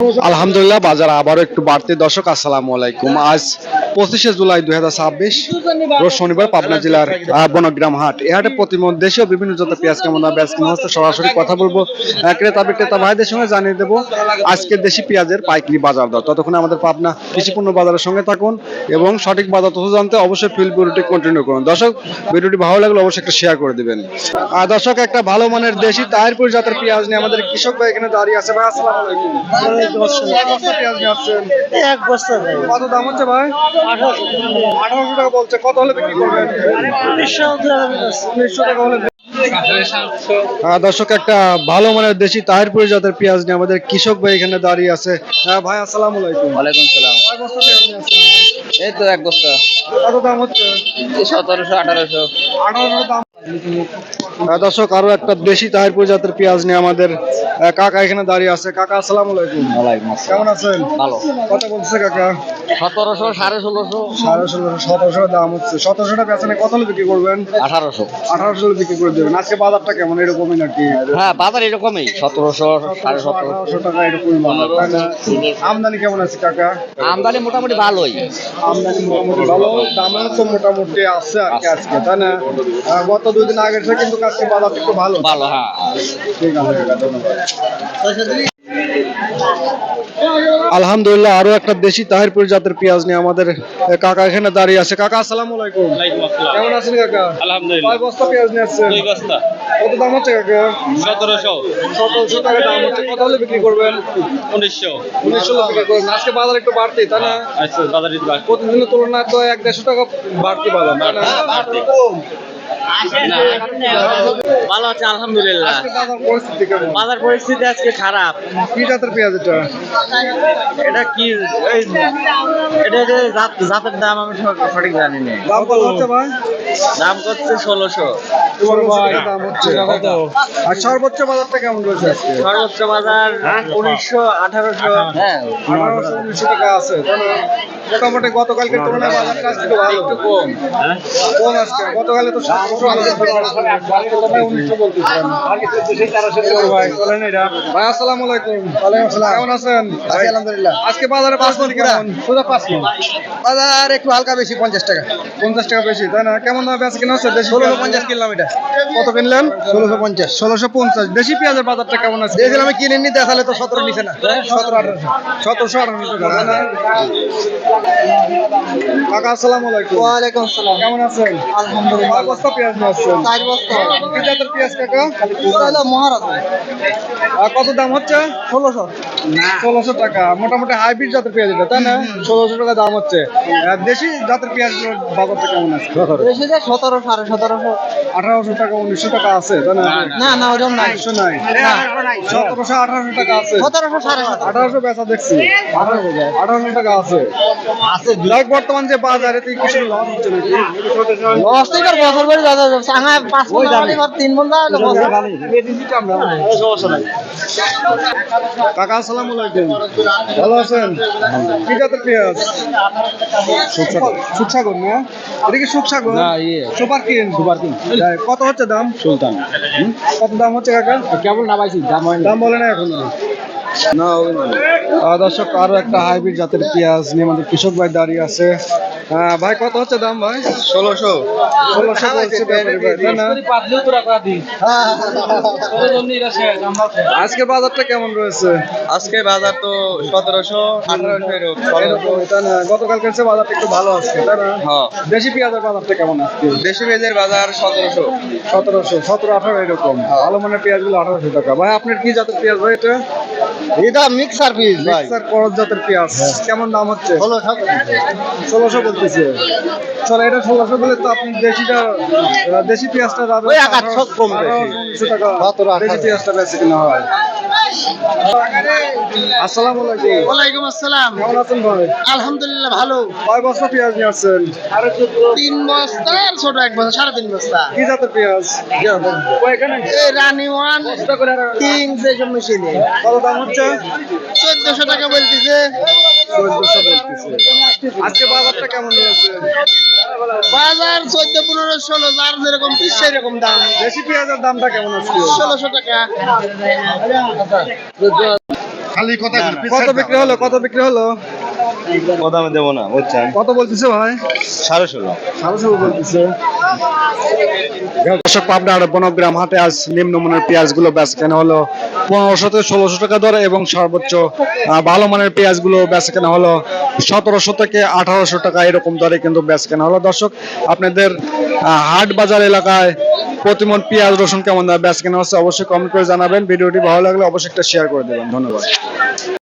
আলহামদুলিল্লাহ বাজার আবারও একটু বাড়তে। দর্শক আসসালামু আলাইকুম। আজ 25শে জুলাই 2026 রোজ শনিবার পাবনা জেলার বনগ্রাম হাট। এই হাটে প্রতিমন দেশেও বিভিন্ন জাতের পেঁয়াজ কেমন দাম বেচকেনা হচ্ছে সরাসরি কথা বলবো ক্রেতা বিক্রেতা ভাইদের সঙ্গে জানিয়ে দেবো আজকে দেশি পেঁয়াজের পাইকারি বাজার দর। ততক্ষণে আমাদের পাবনা কৃষি পণ্য বাজারের সঙ্গে থাকুন এবং সঠিক বাজার তথ্য জানতে অবশ্যই ফিল ভিডিওটি কন্টিনিউ করুন। দর্শক ভিডিওটি ভালো লাগলে অবশ্যই একটা শেয়ার করে দিবেন। দর্শক একটা ভালো মানের দেশি তাহিরপুর জাতের পেঁয়াজ নিয়ে আমাদের কৃষক ভাই এখানে দাঁড়িয়ে আছে। ভাই আসসালামু আলাইকুম। পেঁয়াজ নিয়ে আসছেন এক বস্তা ভাই কত দাম হচ্ছে ভাই? 1800 টাকা বলছে, কত হলে বিক্রি করবেন? 1900 টাকা হলে। দর্শক একটা ভালো মানের দেশি তাহিরপুর জাতের পেঁয়াজ নিয়ে আমাদের কৃষক ভাই এখানে দাঁড়িয়ে আছে। ভাই আসসালামু আলাইকুম। ওয়ালাইকুম সালাম। কয় বস্তা পেঁয়াজ নিয়ে আসছেন ভাই? এই তো এক বস্তা কত দাম হচ্ছে? 1700 1800 1800 দাম। দর্শক আরো একটা দেশি তাহিরপুর জাতের পেঁয়াজ নিয়ে আমাদের কাকা এখানে দাঁড়িয়ে আছে। কাকা আসসালামু আলাইকুম। ওয়ালাইকুম আসসালাম। কেমন আছেন? ভালো। কত বলছে কাকা? 1700 1650 1650 1700 দাম হচ্ছে। 1700 বেচনে কত হলে বিক্রি করবেন? 1800। 1800 হলে বিক্রি করে দেবেন। আজকে বাজারটা কেমন, এরকমই নাকি? হ্যাঁ বাজার এরকমই 1700 1750। 1800 টাকা এরকমই বাজার, তাই না? আমদানি কেমন আছে কাকা? আমদানি মোটামুটি ভালোই। আমদানি মোটামুটি ভালো, দামও তো মোটামুটি আছে আর কি আজকে, তাই না? গত 2 দিন আগের থেকে কিন্তু আজকে বাজার একটু ভালো। ভালো হ্যাঁ। ঠিক আছে কাকা, ধন্যবাদ। আলহামদুলিল্লাহ আরো একটা দেশি তাহিরপুর জাতের পেঁয়াজ নিয়ে আমাদের কাকা এখানে দাঁড়িয়ে আছে। কাকা আসসালামু আলাইকুম। কেমন আছেন কাকা? আলহামদুলিল্লাহ। কয় বস্তা পেঁয়াজ নিয়ে আসছেন? 2 বস্তা কত দাম হচ্ছে কাকা? 1700 1700 টাকা দাম হচ্ছে, কত হলে বিক্রি করবেন? 1900। 1900 হলে বিক্রি করবেন। আজকে বাজার একটু বাড়তি, তাই না? আচ্ছা বাজারে দিবা প্রতিদিনের তুলনায় তো 150 টাকা বাড়তি বাজার, তাই না? ভালো আছে আলহামদুলিল্লাহ। আজকে বাজার পরিস্থিতি কেমন? বাজার পরিস্থিতি আজকে খারাপ। কি জাতের পেঁয়াজ এটা? এটা কি এটা যে জাতের দাম আমি সঠিক জানি না। দাম কত হচ্ছে ভাই? দাম করছে 1600। 1600 টাকা দাম হচ্ছে। আর সর্বোচ্চ বাজারটা কেমন রয়েছে আজকে? সর্বোচ্চ বাজার 1900 1800। হ্যাঁ 1800 1900 টাকা আছে, তাই না? মোটামুটি গতকালকের তুলনায় বাজারটা আজকে একটু ভালো, একটু কম। কম আজকে। গতকালে তো 1700 1900 বলতেছিলেন। ভাই বলেন এটা। ভাই আসসালামু আলাইকুম। ওয়ালাইকুম আসসালাম। কেমন আছেন? আছি আলহামদুলিল্লাহ। আজকে বাজারে পরিস্থিতি কেমন? সোজা 5 মণ। বাজার একটু হালকা বেশি 50 টাকা। 50 টাকা বেশি, তাই না? কেমন দামে বেচা কিনা হচ্ছে? দেশি 1650 কিনলাম এটা। কত কিনলেন? 1650। 1650। দেশি পেঁয়াজের বাজারটা কেমন আছে? দেখলাম আমি কিনে নি দেখালে তো 17 নিচে না। 17 1800 টাকা, তাই না? কাকা আসসালামু আলাইকুম। ওয়ালাইকুম আসসালাম। কেমন আছেন? আলহামদুলিল্লাহ। কয় বস্তা পেঁয়াজ নিয়ে আসছেন? 4 বস্তা। কি জাতের পেঁয়াজ কাকা? হলো মহারাজ। কত দাম হচ্ছে? 1600। 1600 টাকা। মোটামুটি হাইব্রিড জাতের পেঁয়াজ এটা, তাই না? 1600 টাকা দাম হচ্ছে। দেশি জাতের পেঁয়াজগুলোর বাজারটা কেমন আছে? বেশি যে 17 1750। 1800 টাকা 1900 টাকা আছে, তাই না? না না ওরকম নাই। 1900 নাই। 1700 1800 টাকা আছে। 1700 1750। 1800 বেচা দেখছি। 1800 টাকা আছে। যাই হোক, বর্তমান যে বাজারে তো কিছু লস হচ্ছে নাকি? লস তো এবার বছর করে দাদা সাঙ্গা 5 বছর আগে 3 বছর দাদা বছর। কাকা আসসালামু আলাইকুম। ভালো আছেন? কি জাতের পেঁয়াজ? সুকসাগর না? এটা কি সুকসাগর? সুপার কিন। কত হচ্ছে দাম? সুলতান কত দাম হচ্ছে কাকা? কেবল নামাইছি দাম হয় দাম বলে না এখনো। দর্শক আরো একটা হাইব্রিড জাতের পেঁয়াজ নিয়ে আমাদের কৃষক ভাই দাঁড়িয়ে আছে। ভাই কত হচ্ছে দাম ভাই? 1600। 1600 বলছে ব্যাপারী ভাই, তাই না? আজকে বাজারটা কেমন রয়েছে? আজকে বাজার তো 1700 1800 এরকম। তাই না? গতকালকের চেয়ে বাজারটা একটু ভালো আজকে, তাই না? হ্যাঁ দেশি পেঁয়াজের বাজারটা কেমন আজকে? দেশি পেঁয়াজের বাজার 1700। 1700 17 18 এরকম। ভালো মানের পেঁয়াজগুলো 1800 টাকা। ভাই আপনার কি জাতের পেঁয়াজ ভাই এটা? এটা মিক্সার পিস ভাই। মিক্সার করজ জাতের পেঁয়াজ কেমন দাম হচ্ছে? 1600 বলতেছে। চলো এটা 1600 বলে তো আপনি দেশি পেঁয়াজটা যাবে ওই 1800 কম বেশি। 1900 টাকা দেশি পেঁয়াজটা বেশি কিনা হয়। আসসালামু আলাইকুম। ওয়ালাইকুম আসসালাম। কেমন আছেন ভাই? আলহামদুলিল্লাহ ভালো। কয় বস্তা পেঁয়াজ নিয়ে আসছেন? 3 বস্তা আর ছোট 1 বস্তা 3.5 বস্তা। কি জাতের পেঁয়াজ? এই রানি 1 3 যেসব মেশিনে কত দাম হচ্ছে? 1400 টাকা বলতেছে। 1400 বলতেছে। আজকে বাজারটা কেমন রয়েছে? বাজার 14 15 16 যার যেরকম পিস সেরকম দাম। দেশি পেঁয়াজের দামটা কেমন আছে? 1600 টাকা। খালি কথা কত বিক্রি হলো, কত বিক্রি হলো, কত আমি দেবো না বুঝছেন, কত বলতেছে ভাই? 16.5। 1600 বলতেছে। দর্শক, পাবনার বনগ্রাম হাটে আজ নিম্নমানের পেঁয়াজগুলো বেচাকেনা হলো 1500 থেকে 1600 টাকা দরে এবং সর্বোচ্চ ভালো মানের পেঁয়াজগুলো বেচাকেনা হলো 1700 থেকে 1800 টাকা এরকম দরে কিন্তু বেচাকেনা হলো। দর্শক, আপনাদের হাট বাজার এলাকায় প্রতিমন পেঁয়াজ রসুন কেমন দামে বেচাকেনা হচ্ছে অবশ্যই কমেন্ট করে জানাবেন। ভিডিওটি ভালো লাগলে অবশ্যই একটা শেয়ার করে দেবেন। ধন্যবাদ।